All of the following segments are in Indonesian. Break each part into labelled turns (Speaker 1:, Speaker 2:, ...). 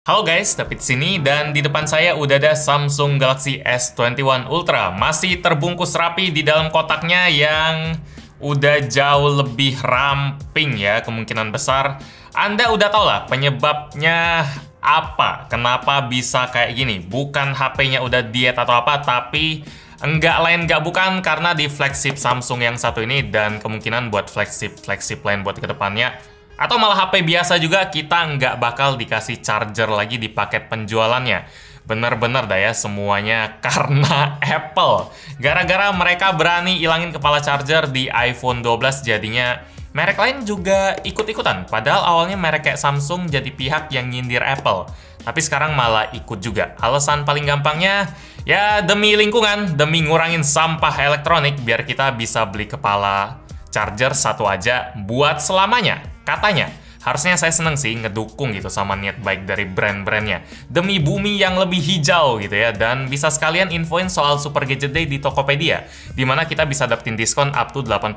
Speaker 1: Halo guys, David sini dan di depan saya udah ada Samsung Galaxy S21 Ultra. Masih terbungkus rapi di dalam kotaknya yang udah jauh lebih ramping ya, kemungkinan besar. Anda udah tau lah penyebabnya apa, kenapa bisa kayak gini. Bukan HP-nya udah diet atau apa, tapi enggak bukan karena di flagship Samsung yang satu ini dan kemungkinan buat flagship lain buat kedepannya. Atau malah HP biasa juga kita nggak bakal dikasih charger lagi di paket penjualannya. Bener-bener dah ya semuanya karena Apple. Gara-gara mereka berani ilangin kepala charger di iPhone 12 jadinya merek lain juga ikut-ikutan. Padahal awalnya merek kayak Samsung jadi pihak yang nyindir Apple. Tapi sekarang malah ikut juga. Alasan paling gampangnya ya demi lingkungan, demi ngurangin sampah elektronik biar kita bisa beli kepala charger satu aja buat selamanya. Katanya, harusnya saya seneng sih ngedukung gitu sama niat baik dari brand-brandnya. Demi bumi yang lebih hijau gitu ya. Dan bisa sekalian infoin soal Super Gadget Day di Tokopedia. Dimana kita bisa dapetin diskon up to 80%,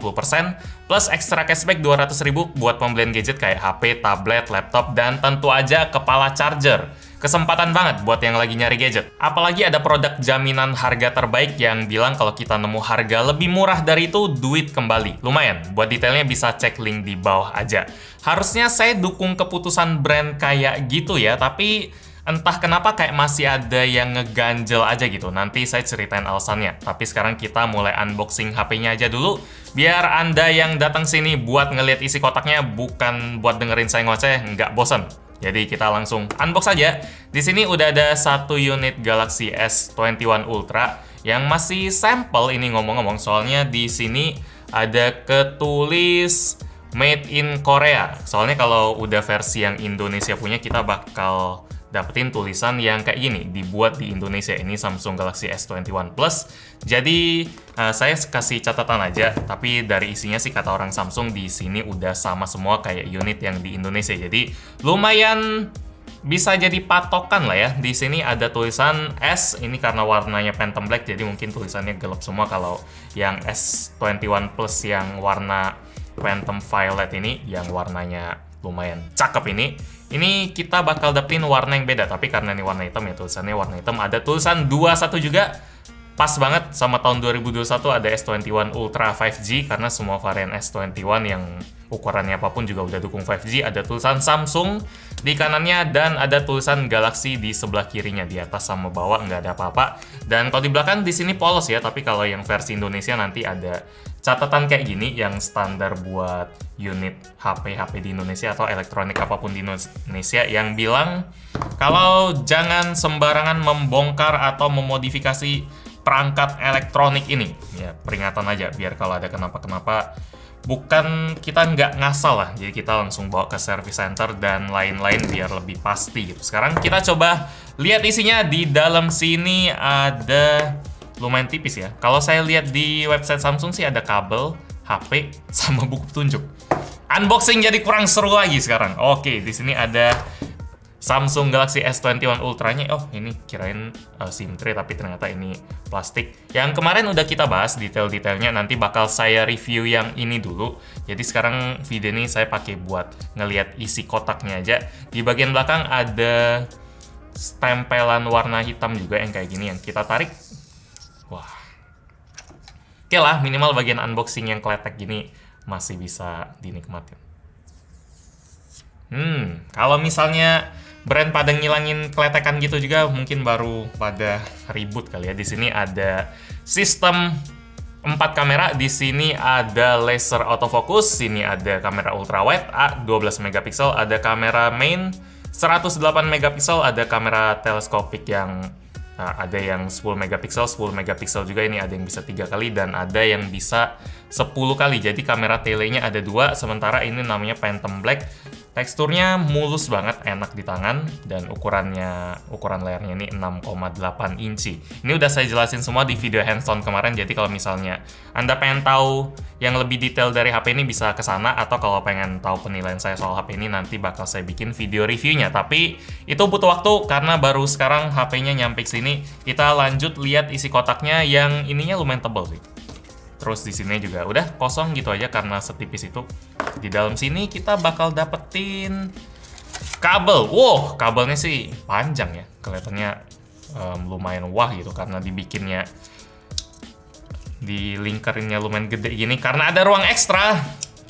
Speaker 1: plus extra cashback 200.000 buat pembelian gadget kayak HP, tablet, laptop, dan tentu aja kepala charger. Kesempatan banget buat yang lagi nyari gadget. Apalagi ada produk jaminan harga terbaik yang bilang kalau kita nemu harga lebih murah dari itu, duit kembali. Lumayan, buat detailnya bisa cek link di bawah aja. Harusnya saya dukung keputusan brand kayak gitu ya, tapi entah kenapa kayak masih ada yang ngeganjel aja gitu. Nanti saya ceritain alasannya. Tapi sekarang kita mulai unboxing HP-nya aja dulu. Biar Anda yang datang sini buat ngeliat isi kotaknya, bukan buat dengerin saya ngoceh, nggak bosen. Jadi kita langsung unbox aja. Di sini udah ada satu unit Galaxy S21 Ultra yang masih sampel ini ngomong-ngomong. Soalnya di sini ada ketulis Made in Korea. Soalnya kalau udah versi yang Indonesia punya kita bakal dapetin tulisan yang kayak gini, dibuat di Indonesia. Ini Samsung Galaxy S21 Plus. Jadi saya kasih catatan aja, tapi dari isinya sih kata orang Samsung di sini udah sama semua kayak unit yang di Indonesia. Jadi lumayan bisa jadi patokan lah ya. Di sini ada tulisan S, ini karena warnanya Phantom Black, jadi mungkin tulisannya gelap semua. Kalau yang S21 Plus yang warna Phantom Violet ini, yang warnanya lumayan cakep ini kita bakal dapetin warna yang beda, tapi karena ini warna hitam ya tulisannya warna hitam. Ada tulisan 21 juga, pas banget sama tahun 2021 ada S21 Ultra 5G, karena semua varian S21 yang ukurannya apapun juga udah dukung 5G. Ada tulisan Samsung di kanannya dan ada tulisan Galaxy di sebelah kirinya, di atas sama bawah nggak ada apa-apa. Dan kalau di belakang di sini polos ya, tapi kalau yang versi Indonesia nanti ada catatan kayak gini yang standar buat unit HP di Indonesia atau elektronik apapun di Indonesia yang bilang kalau jangan sembarangan membongkar atau memodifikasi perangkat elektronik ini. Ya, peringatan aja biar kalau ada kenapa-kenapa bukan kita nggak ngasal lah, jadi kita langsung bawa ke service center dan lain-lain biar lebih pasti gitu. Sekarang kita coba lihat isinya. Di dalam sini ada lumayan tipis ya. Kalau saya lihat di website Samsung sih ada kabel, HP, sama buku petunjuk. Unboxing jadi kurang seru lagi sekarang. Oke, di sini ada Samsung Galaxy S21 Ultra-nya. Oh, ini kirain SIM tray, tapi ternyata ini plastik. Yang kemarin udah kita bahas detail-detailnya, nanti bakal saya review yang ini dulu. Jadi sekarang video ini saya pakai buat ngelihat isi kotaknya aja. Di bagian belakang ada stempelan warna hitam juga yang kayak gini, yang kita tarik. Wah, oke lah, minimal bagian unboxing yang kletek gini masih bisa dinikmatin. Kalau misalnya brand pada ngilangin kletekan gitu juga mungkin baru pada ribut kali ya. Di sini ada sistem 4 kamera, di sini ada laser autofocus, sini ada kamera ultrawide A12 megapiksel, ada kamera main 108 megapiksel, ada kamera teleskopik yang ada yang 10 megapiksel juga, ini ada yang bisa 3 kali dan ada yang bisa 10 kali. Jadi kamera telenya ada 2, sementara ini namanya Phantom Black. Teksturnya mulus banget, enak di tangan, dan ukuran layarnya ini 6,8 inci. Ini udah saya jelasin semua di video hands-on kemarin, jadi kalau misalnya Anda pengen tahu yang lebih detail dari HP ini bisa ke sana, atau kalau pengen tahu penilaian saya soal HP ini nanti bakal saya bikin video reviewnya. Tapi itu butuh waktu karena baru sekarang HP-nya nyampe sini. Kita lanjut lihat isi kotaknya yang ininya lumayan tebal sih. Terus di sini juga udah kosong gitu aja karena setipis itu. Di dalam sini kita bakal dapetin kabel. Wow, kabelnya sih panjang ya. Kelihatannya lumayan wah gitu karena dibikinnya di lingkarannya lumayan gede gini karena ada ruang ekstra.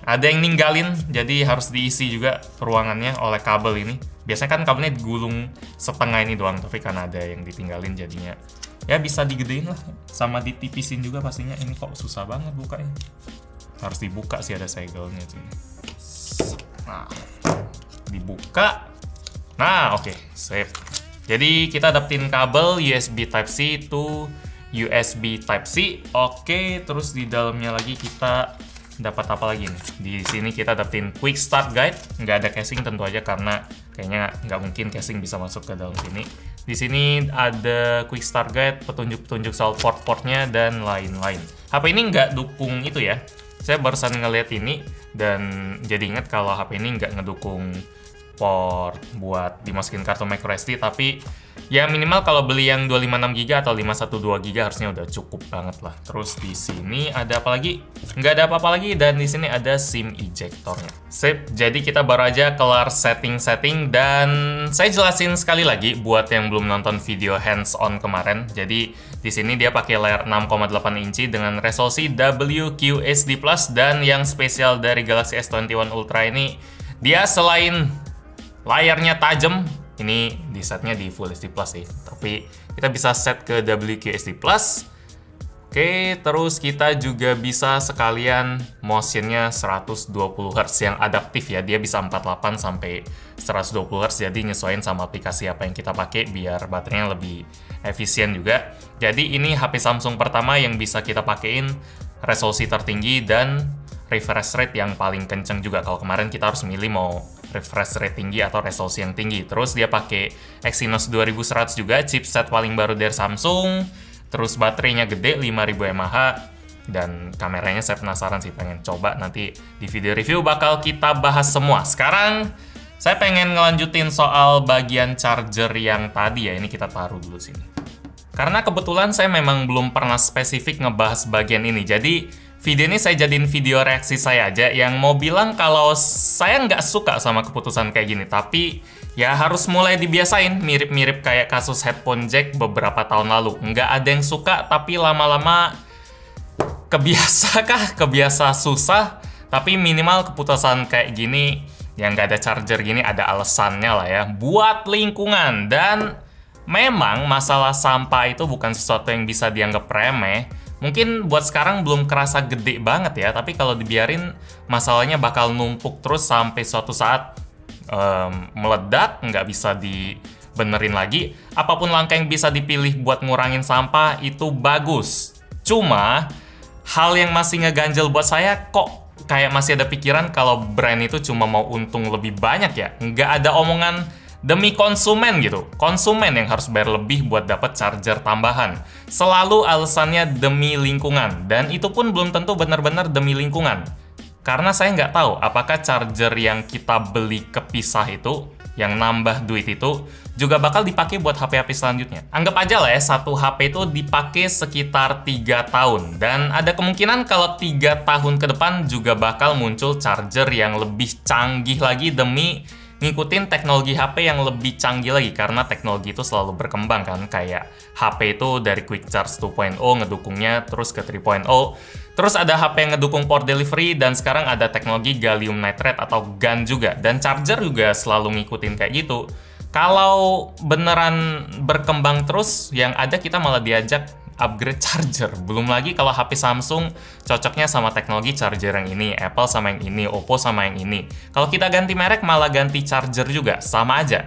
Speaker 1: Ada yang ninggalin, jadi harus diisi juga ruangannya oleh kabel ini. Biasanya kan kabelnya digulung setengah ini doang, tapi karena ada yang ditinggalin jadinya ya bisa digedein lah, sama ditipisin juga pastinya. Ini kok susah banget bukanya. Harus dibuka sih, ada segelnya sih. Nah, dibuka. Nah, oke, sip. Jadi kita dapetin kabel USB Type-C to USB Type-C. Oke, terus di dalamnya lagi kita dapat apa lagi nih? Di sini kita dapetin Quick Start Guide. Nggak ada casing tentu aja karena kayaknya nggak mungkin casing bisa masuk ke dalam sini. Di sini ada Quick Start Guide, petunjuk-petunjuk soal port-portnya dan lain-lain. HP ini nggak dukung itu ya. Saya barusan ngeliat ini dan jadi ingat kalau HP ini nggak ngedukung port buat dimasukin kartu microSD, tapi ya minimal kalau beli yang 256GB atau 512GB harusnya udah cukup banget lah. Terus di sini ada apa lagi? Nggak ada apa-apa lagi, dan di sini ada SIM ejectornya. Sip, jadi kita baru aja kelar setting-setting, dan saya jelasin sekali lagi buat yang belum nonton video hands-on kemarin. Jadi di sini dia pakai layar 6,8 inci dengan resolusi WQHD+, dan yang spesial dari Galaxy S21 Ultra ini, dia selain layarnya tajam, ini di setnya di Full HD Plus sih, tapi kita bisa set ke WQHD+. Oke, terus kita juga bisa sekalian motionnya 120Hz yang adaptif ya, dia bisa 48 sampai 120Hz, jadi nyesuaiin sama aplikasi apa yang kita pakai biar baterainya lebih efisien juga. Jadi ini HP Samsung pertama yang bisa kita pakein resolusi tertinggi dan refresh rate yang paling kenceng juga. Kalau kemarin kita harus milih mau refresh rate tinggi atau resolusi yang tinggi. Terus dia pakai Exynos 2100 juga, chipset paling baru dari Samsung. Terus baterainya gede, 5000 mAh. Dan kameranya saya penasaran sih, pengen coba. Nanti di video review bakal kita bahas semua. Sekarang saya pengen ngelanjutin soal bagian charger yang tadi ya. Ini kita taruh dulu sini. Karena kebetulan saya memang belum pernah spesifik ngebahas bagian ini. Jadi video ini saya jadiin video reaksi saya aja, yang mau bilang kalau saya nggak suka sama keputusan kayak gini. Tapi ya harus mulai dibiasain, mirip-mirip kayak kasus headphone jack beberapa tahun lalu. Nggak ada yang suka, tapi lama-lama kebiasa kah? Kebiasa susah, tapi minimal keputusan kayak gini, yang nggak ada charger gini ada alasannya lah ya, buat lingkungan. Dan memang masalah sampah itu bukan sesuatu yang bisa dianggap remeh. Mungkin buat sekarang belum kerasa gede banget ya, tapi kalau dibiarin masalahnya bakal numpuk terus sampai suatu saat meledak, nggak bisa dibenerin lagi. Apapun langkah yang bisa dipilih buat ngurangin sampah itu bagus. Cuma hal yang masih ngeganjel buat saya, kok kayak masih ada pikiran kalau brand itu cuma mau untung lebih banyak ya. Nggak ada omongan demi konsumen gitu. Konsumen yang harus bayar lebih buat dapat charger tambahan. Selalu alasannya demi lingkungan. Dan itu pun belum tentu benar-benar demi lingkungan. Karena saya nggak tahu apakah charger yang kita beli kepisah itu, yang nambah duit itu, juga bakal dipakai buat HP-HP selanjutnya. Anggap aja lah ya, satu HP itu dipakai sekitar 3 tahun. Dan ada kemungkinan kalau 3 tahun ke depan juga bakal muncul charger yang lebih canggih lagi demi ngikutin teknologi HP yang lebih canggih lagi, karena teknologi itu selalu berkembang kan. Kayak HP itu dari Quick Charge 2.0 ngedukungnya terus ke 3.0, terus ada HP yang ngedukung port delivery, dan sekarang ada teknologi gallium nitride atau GaN juga, dan charger juga selalu ngikutin kayak gitu. Kalau beneran berkembang terus, yang ada kita malah diajak upgrade charger. Belum lagi kalau HP Samsung cocoknya sama teknologi charger yang ini, Apple sama yang ini, Oppo sama yang ini. Kalau kita ganti merek malah ganti charger juga, sama aja.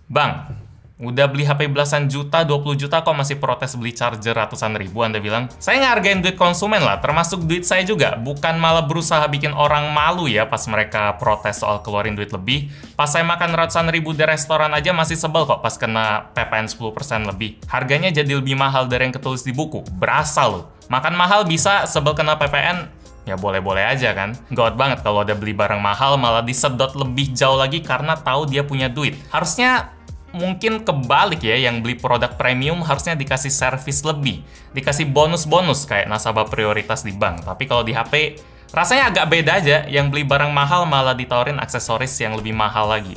Speaker 1: Bang, udah beli HP belasan juta, 20 juta kok masih protes beli charger ratusan ribu, Anda bilang? Saya ngehargain duit konsumen lah, termasuk duit saya juga. Bukan malah berusaha bikin orang malu ya pas mereka protes soal keluarin duit lebih. Pas saya makan ratusan ribu di restoran aja masih sebel kok pas kena PPN 10% lebih. Harganya jadi lebih mahal dari yang ketulis di buku. Berasa loh. Makan mahal bisa, sebel kena PPN, ya boleh-boleh aja kan. Gawat banget kalau udah beli barang mahal malah disedot lebih jauh lagi karena tahu dia punya duit. Harusnya mungkin kebalik ya, yang beli produk premium harusnya dikasih servis lebih, dikasih bonus-bonus kayak nasabah prioritas di bank. Tapi kalau di HP rasanya agak beda aja, yang beli barang mahal malah ditawarin aksesoris yang lebih mahal lagi.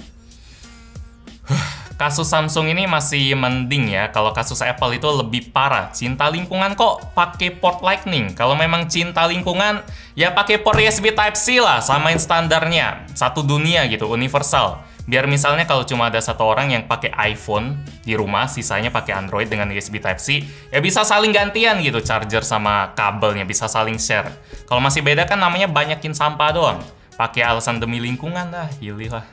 Speaker 1: kasus Samsung ini masih mending ya. Kalau kasus Apple itu lebih parah. Cinta lingkungan kok pakai port Lightning. Kalau memang cinta lingkungan, ya pakai port USB Type-C lah. Samain standarnya. Satu dunia gitu, universal. Biar misalnya kalau cuma ada satu orang yang pakai iPhone di rumah, sisanya pakai Android dengan USB Type-C, ya bisa saling gantian gitu, charger sama kabelnya, bisa saling share. Kalau masih beda kan namanya banyakin sampah doang. Pakai alasan demi lingkungan lah, hilih lah.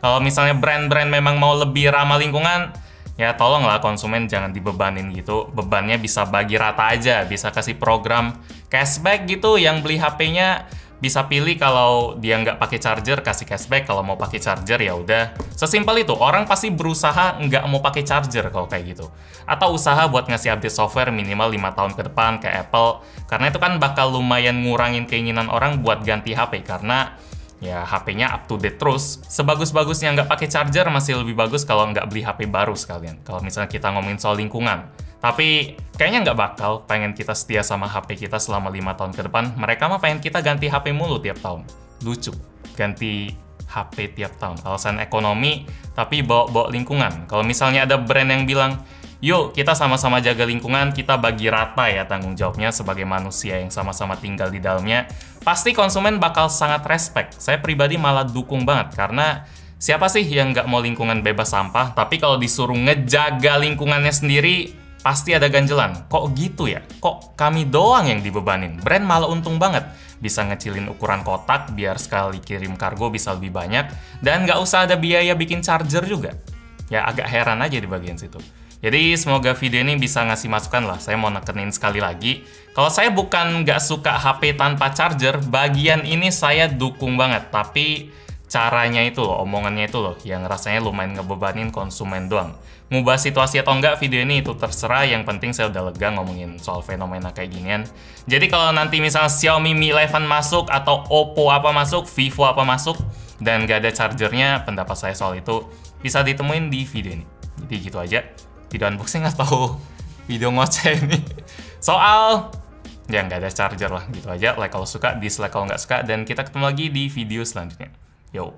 Speaker 1: Kalau misalnya brand-brand memang mau lebih ramah lingkungan, ya tolonglah konsumen jangan dibebanin gitu. Bebannya bisa bagi rata aja, bisa kasih program cashback gitu. Yang beli HP-nya bisa pilih kalau dia nggak pakai charger, kasih cashback. Kalau mau pakai charger ya udah. Sesimpel itu, orang pasti berusaha nggak mau pakai charger kalau kayak gitu. Atau usaha buat ngasih update software minimal 5 tahun ke depan kayak Apple. Karena itu kan bakal lumayan ngurangin keinginan orang buat ganti HP. Karena ya HP-nya up to date terus. Sebagus-bagusnya nggak pakai charger masih lebih bagus kalau nggak beli HP baru sekalian. Kalau misalnya kita ngomongin soal lingkungan. Tapi kayaknya nggak bakal pengen kita setia sama HP kita selama 5 tahun ke depan. Mereka mah pengen kita ganti HP mulu tiap tahun. Lucu. Ganti HP tiap tahun. Alasan ekonomi, tapi bawa-bawa lingkungan. Kalau misalnya ada brand yang bilang, yuk kita sama-sama jaga lingkungan, kita bagi rata ya tanggung jawabnya sebagai manusia yang sama-sama tinggal di dalamnya, pasti konsumen bakal sangat respect. Saya pribadi malah dukung banget, karena siapa sih yang nggak mau lingkungan bebas sampah, tapi kalau disuruh ngejaga lingkungannya sendiri, pasti ada ganjelan. Kok gitu ya? Kok kami doang yang dibebanin? Brand malah untung banget. Bisa ngecilin ukuran kotak, biar sekali kirim kargo bisa lebih banyak, dan nggak usah ada biaya bikin charger juga. Ya agak heran aja di bagian situ. Jadi semoga video ini bisa ngasih masukan lah. Saya mau nekenin sekali lagi. Kalau saya bukan nggak suka HP tanpa charger, bagian ini saya dukung banget. Tapi caranya itu loh, omongannya itu loh, yang rasanya lumayan ngebebanin konsumen doang. Ngubah situasi atau enggak video ini itu terserah. Yang penting saya udah lega ngomongin soal fenomena kayak ginian. Jadi kalau nanti misalnya Xiaomi Mi 11 masuk, atau Oppo apa masuk, Vivo apa masuk, dan nggak ada chargernya, pendapat saya soal itu bisa ditemuin di video ini. Jadi gitu aja. Video unboxing atau video ngoceh ini soal ya nggak ada charger lah, gitu aja. Like kalau suka, dislike kalau nggak suka, dan kita ketemu lagi di video selanjutnya. Yo.